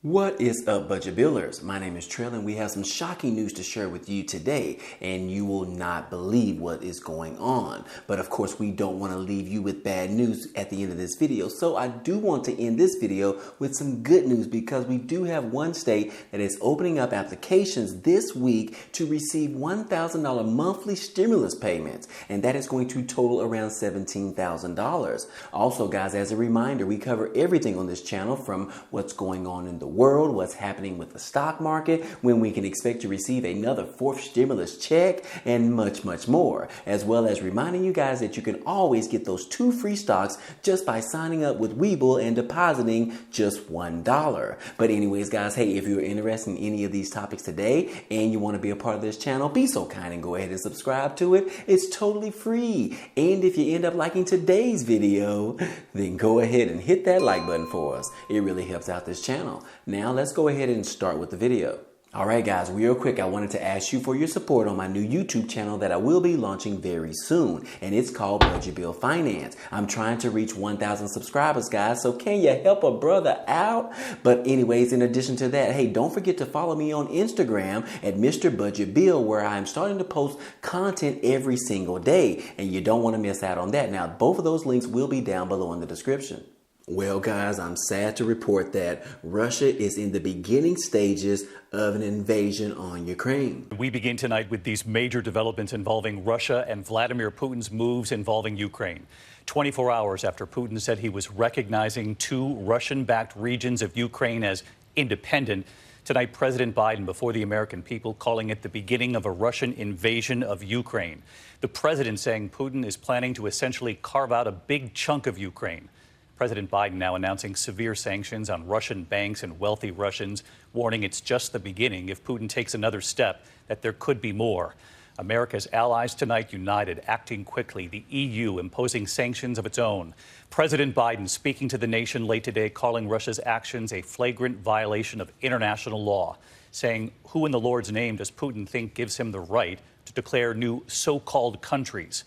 What is up, Budget Billers? My name is Trell, and we have some shocking news to share with you today, and you will not believe what is going on. But of course, we don't want to leave you with bad news at the end of this video, so I do want to end this video with some good news because we do have one state that is opening up applications this week to receive $1,000 monthly stimulus payments, and that is going to total around $17,000. Also, guys, as a reminder, we cover everything on this channel from what's going on in the world, what's happening with the stock market, when we can expect to receive another fourth stimulus check, and much, much more. As well as reminding you guys that you can always get those 2 free stocks just by signing up with Webull and depositing just $1. But anyways, guys, hey, if you're interested in any of these topics today and you want to be a part of this channel, be so kind and go ahead and subscribe to it. It's totally free. And if you end up liking today's video, then go ahead and hit that like button for us. It really helps out this channel. Now let's go ahead and start with the video. Alright guys, real quick, I wanted to ask you for your support on my new YouTube channel that I will be launching very soon, and it's called Budget Bill Finance. I'm trying to reach 1,000 subscribers, guys, so can you help a brother out? But anyways, in addition to that, hey, don't forget to follow me on Instagram at Mr. Budget Bill, where I'm starting to post content every single day, and you don't want to miss out on that. Now, both of those links will be down below in the description. Well, guys, I'm sad to report that Russia is in the beginning stages of an invasion on Ukraine. We begin tonight with these major developments involving Russia and Vladimir Putin's moves involving Ukraine. 24 hours after Putin said he was recognizing 2 Russian-backed regions of Ukraine as independent, tonight President Biden before the American people calling it the beginning of a Russian invasion of Ukraine. The president saying Putin is planning to essentially carve out a big chunk of Ukraine. President Biden now announcing severe sanctions on Russian banks and wealthy Russians, warning it's just the beginning. If Putin takes another step, that there could be more. America's allies tonight united, acting quickly. The EU imposing sanctions of its own. President Biden speaking to the nation late today, calling Russia's actions a flagrant violation of international law, saying, who in the Lord's name does Putin think gives him the right to declare new so-called countries?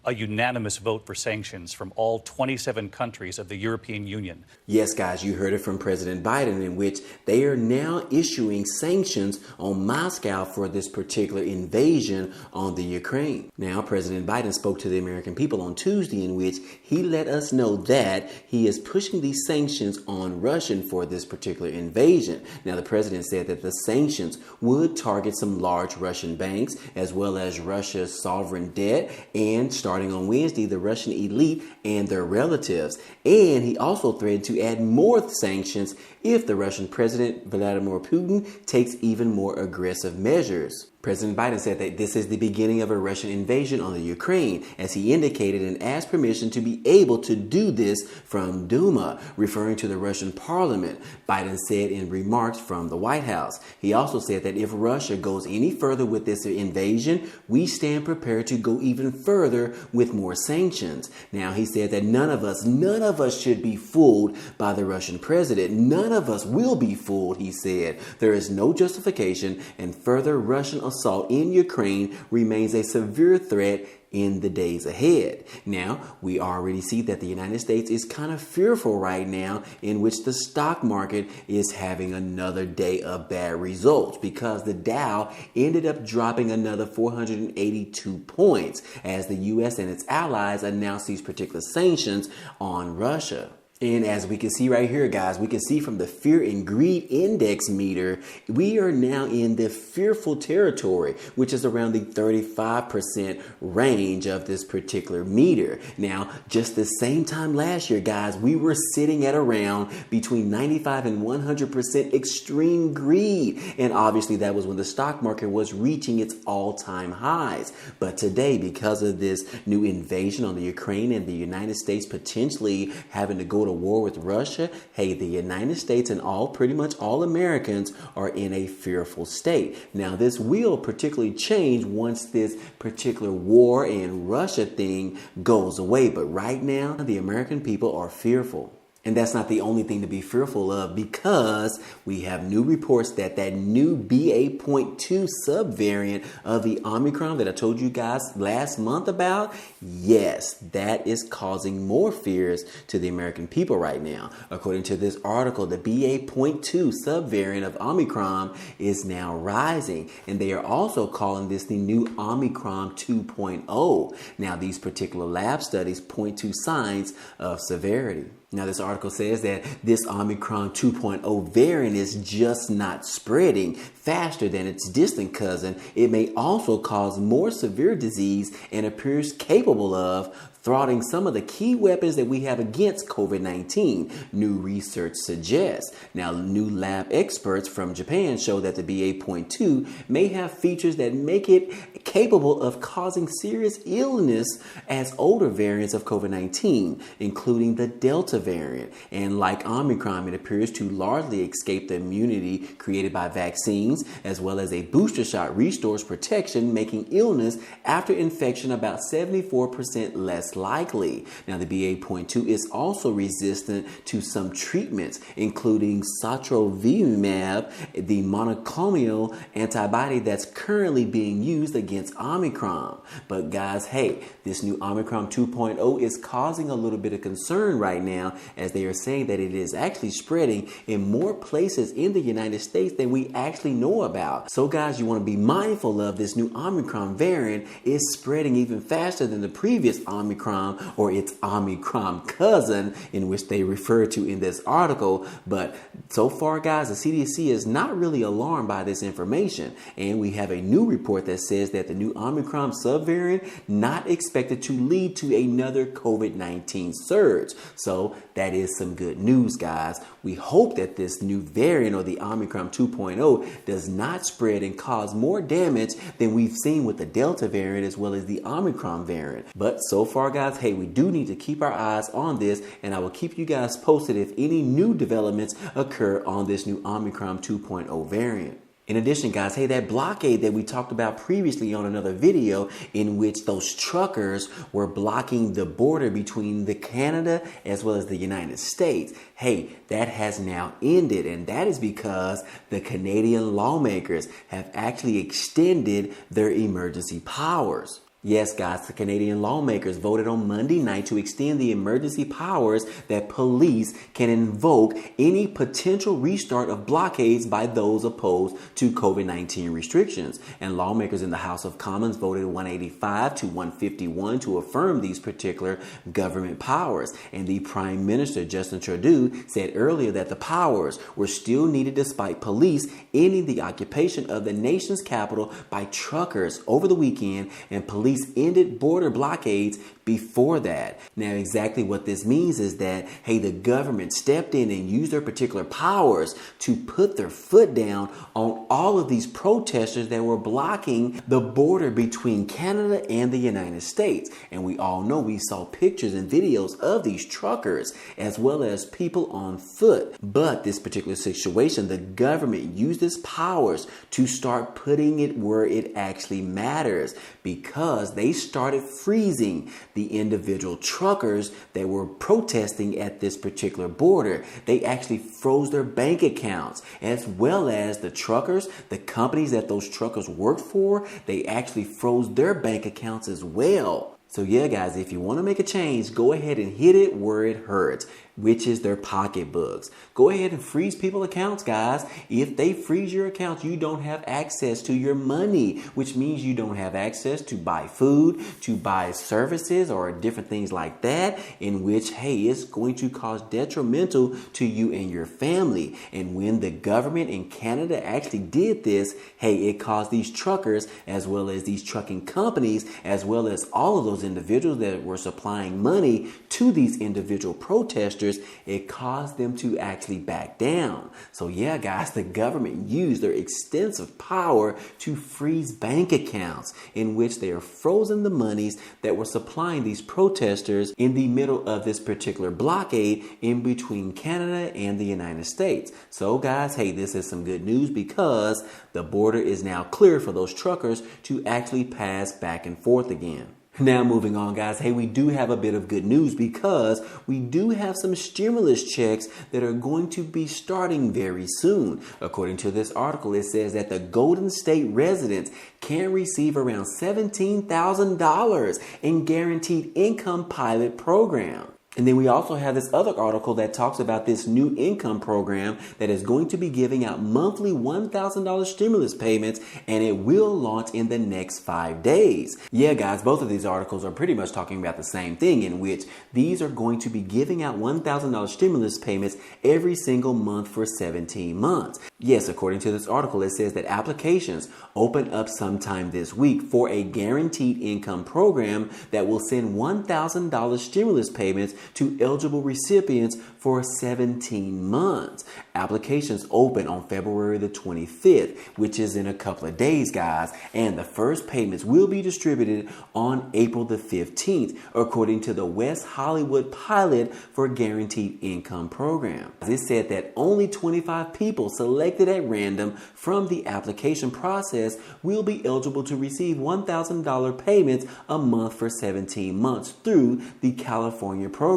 A unanimous vote for sanctions from all 27 countries of the European Union. Yes, guys, you heard it from President Biden, in which they are now issuing sanctions on Moscow for this particular invasion on the Ukraine. Now, President Biden spoke to the American people on Tuesday, in which he let us know that he is pushing these sanctions on Russia for this particular invasion. Now, the president said that the sanctions would target some large Russian banks, as well as Russia's sovereign debt, and starting on Wednesday, the Russian elite and their relatives. And he also threatened to add more sanctions if the Russian President Vladimir Putin takes even more aggressive measures. President Biden said that this is the beginning of a Russian invasion on the Ukraine, as he indicated and asked permission to be able to do this from Duma, referring to the Russian parliament, Biden said in remarks from the White House. He also said that if Russia goes any further with this invasion, we stand prepared to go even further with more sanctions. Now, he said that none of us should be fooled by the Russian president. None of us will be fooled, he said. There is no justification, and further Russian assault in Ukraine remains a severe threat in the days ahead. Now, we already see that the United States is kind of fearful right now, in which the stock market is having another day of bad results because the Dow ended up dropping another 482 points as the U.S. and its allies announced these particular sanctions on Russia. And as we can see right here, guys, we can see from the fear and greed index meter, we are now in the fearful territory, which is around the 35% range of this particular meter. Now, just the same time last year, guys, we were sitting at around between 95 and 100% extreme greed. And obviously that was when the stock market was reaching its all-time highs. But today, because of this new invasion on the Ukraine and the United States potentially having to go to war with Russia, hey, the United States and pretty much all Americans are in a fearful state. Now, this will particularly change once this particular war and Russia thing goes away. But right now, the American people are fearful. And that's not the only thing to be fearful of, because we have new reports that that new BA.2 subvariant of the Omicron that I told you guys last month about, yes, that is causing more fears to the American people right now. According to this article, the BA.2 subvariant of Omicron is now rising, and they are also calling this the new Omicron 2.0. Now, these particular lab studies point to signs of severity. Now, this article says that this Omicron 2.0 variant is just not spreading faster than its distant cousin. It may also cause more severe disease and appears capable of thwarting some of the key weapons that we have against COVID-19, new research suggests. Now, new lab experts from Japan show that the BA.2 may have features that make it capable of causing serious illness as older variants of COVID-19, including the Delta variant. And like Omicron, it appears to largely escape the immunity created by vaccines, as well as a booster shot restores protection, making illness after infection about 74% less likely. Now, the BA.2 is also resistant to some treatments, including sotrovimab, the monoclonal antibody that's currently being used against Omicron. But guys, hey, this new Omicron 2.0 is causing a little bit of concern right now, as they are saying that it is actually spreading in more places in the United States than we actually know about. So guys, you want to be mindful of this new Omicron variant is spreading even faster than the previous Omicron, or its Omicron cousin, in which they refer to in this article. But so far, guys, the CDC is not really alarmed by this information. And we have a new report that says that the new Omicron subvariant not expected to lead to another COVID-19 surge. So that is some good news, guys. We hope that this new variant, or the Omicron 2.0, does not spread and cause more damage than we've seen with the Delta variant as well as the Omicron variant. But so far, guys, hey, we do need to keep our eyes on this, and I will keep you guys posted if any new developments occur on this new Omicron 2.0 variant. In addition, guys, hey, that blockade that we talked about previously on another video, in which those truckers were blocking the border between the Canada as well as the United States, hey, that has now ended. And that is because the Canadian lawmakers have actually extended their emergency powers. Yes, guys, the Canadian lawmakers voted on Monday night to extend the emergency powers that police can invoke any potential restart of blockades by those opposed to COVID-19 restrictions. And lawmakers in the House of Commons voted 185 to 151 to affirm these particular government powers. And the Prime Minister, Justin Trudeau, said earlier that the powers were still needed despite police ending the occupation of the nation's capital by truckers over the weekend, and police ended border blockades before that. Now, exactly what this means is that, hey, the government stepped in and used their particular powers to put their foot down on all of these protesters that were blocking the border between Canada and the United States. And we all know, we saw pictures and videos of these truckers as well as people on foot. But this particular situation, the government used its powers to start putting it where it actually matters, because they started freezing the individual truckers that were protesting at this particular border. They actually froze their bank accounts, as well as the truckers, the companies that those truckers worked for, they actually froze their bank accounts as well. So yeah, guys, if you want to make a change, go ahead and hit it where it hurts, which is their pocketbooks. Go ahead and freeze people's accounts, guys. If they freeze your accounts, you don't have access to your money, which means you don't have access to buy food, to buy services, or different things like that, in which, hey, it's going to cause detrimental to you and your family. And when the government in Canada actually did this, hey, it caused these truckers, as well as these trucking companies, as well as all of those individuals that were supplying money to these individual protesters, it caused them to actually back down. So yeah, guys, the government used their extensive power to freeze bank accounts, in which they are frozen the monies that were supplying these protesters in the middle of this particular blockade in between Canada and the United States. So guys, hey, this is some good news, because the border is now clear for those truckers to actually pass back and forth again. Now moving on, guys, hey, we do have a bit of good news because we do have some stimulus checks that are going to be starting very soon. According to this article, it says that the Golden State residents can receive around $17,000 in guaranteed income pilot program. And then we also have this other article that talks about this new income program that is going to be giving out monthly $1,000 stimulus payments, and it will launch in the next 5 days. Yeah, guys, both of these articles are pretty much talking about the same thing, in which these are going to be giving out $1,000 stimulus payments every single month for 17 months. Yes, according to this article, it says that applications open up sometime this week for a guaranteed income program that will send $1,000 stimulus payments to eligible recipients for 17 months. Applications open on February the 25th, which is in a couple of days, guys, and the first payments will be distributed on April the 15th, according to the West Hollywood pilot for guaranteed income program. It said that only 25 people selected at random from the application process will be eligible to receive $1,000 payments a month for 17 months through the California program.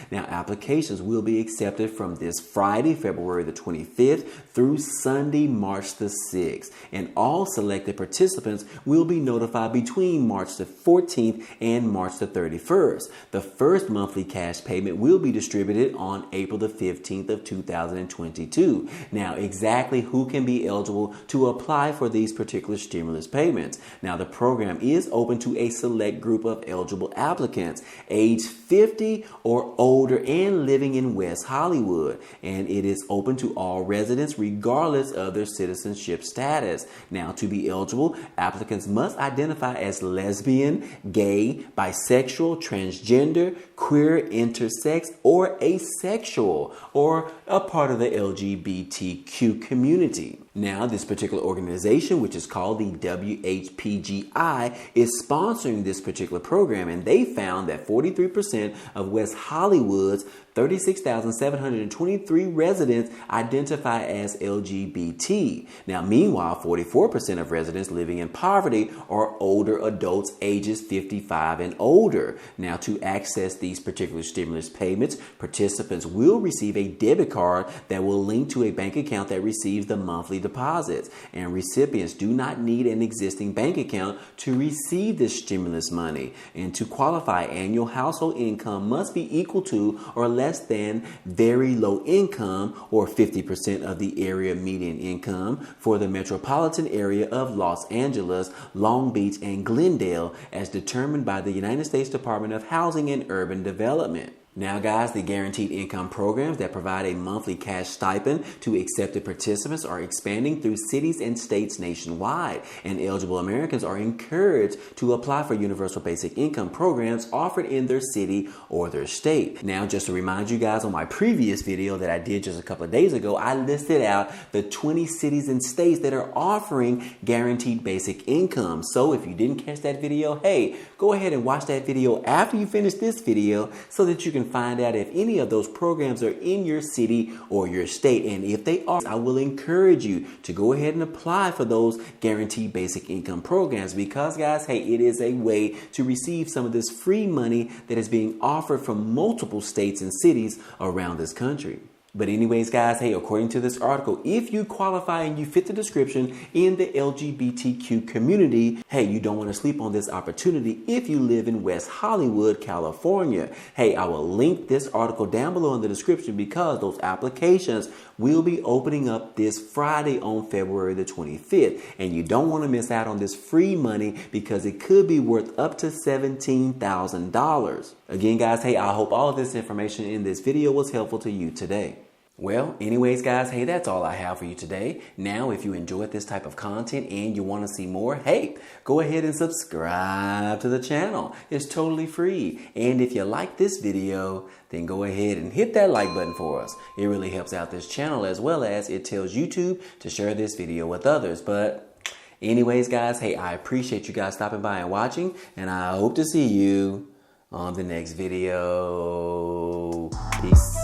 Now, applications will be accepted from this Friday, February the 25th through Sunday, March the 6th. And all selected participants will be notified between March the 14th and March the 31st. The first monthly cash payment will be distributed on April the 15th of 2022. Now, exactly who can be eligible to apply for these particular stimulus payments? Now, the program is open to a select group of eligible applicants, age 50 or older and living in West Hollywood, and it is open to all residents regardless of their citizenship status. Now, to be eligible, applicants must identify as lesbian, gay, bisexual, transgender, queer, intersex, or asexual, or a part of the LGBTQ community. Now, this particular organization, which is called the WHPGI, is sponsoring this particular program, and they found that 43% of West Hollywood's 36,723 residents identify as LGBT. Now, meanwhile, 44% of residents living in poverty are older adults ages 55 and older. Now, to access these particular stimulus payments, participants will receive a debit card that will link to a bank account that receives the monthly deposits. And recipients do not need an existing bank account to receive this stimulus money. And to qualify, annual household income must be equal to or less than very low income, or 50% of the area median income for the metropolitan area of Los Angeles, Long Beach, and Glendale, as determined by the United States Department of Housing and Urban Development. Now, guys, the guaranteed income programs that provide a monthly cash stipend to accepted participants are expanding through cities and states nationwide, and eligible Americans are encouraged to apply for universal basic income programs offered in their city or their state. Now, just to remind you guys, on my previous video that I did just a couple of days ago, I listed out the 20 cities and states that are offering guaranteed basic income. So if you didn't catch that video, hey, go ahead and watch that video after you finish this video so that you can find out if any of those programs are in your city or your state. And if they are, I will encourage you to go ahead and apply for those guaranteed basic income programs, because, guys, hey, it is a way to receive some of this free money that is being offered from multiple states and cities around this country. But anyways, guys, hey, according to this article, if you qualify and you fit the description in the LGBTQ community, hey, you don't want to sleep on this opportunity if you live in West Hollywood, California. Hey, I will link this article down below in the description, because those applications will be opening up this Friday on February the 25th. And you don't want to miss out on this free money, because it could be worth up to $17,000. Again, guys, hey, I hope all of this information in this video was helpful to you today. Well, anyways, guys, hey, that's all I have for you today. Now, if you enjoyed this type of content and you want to see more, hey, go ahead and subscribe to the channel. It's totally free. And if you like this video, then go ahead and hit that like button for us. It really helps out this channel, as well as it tells YouTube to share this video with others. But anyways, guys, hey, I appreciate you guys stopping by and watching, and I hope to see you on the next video. Peace.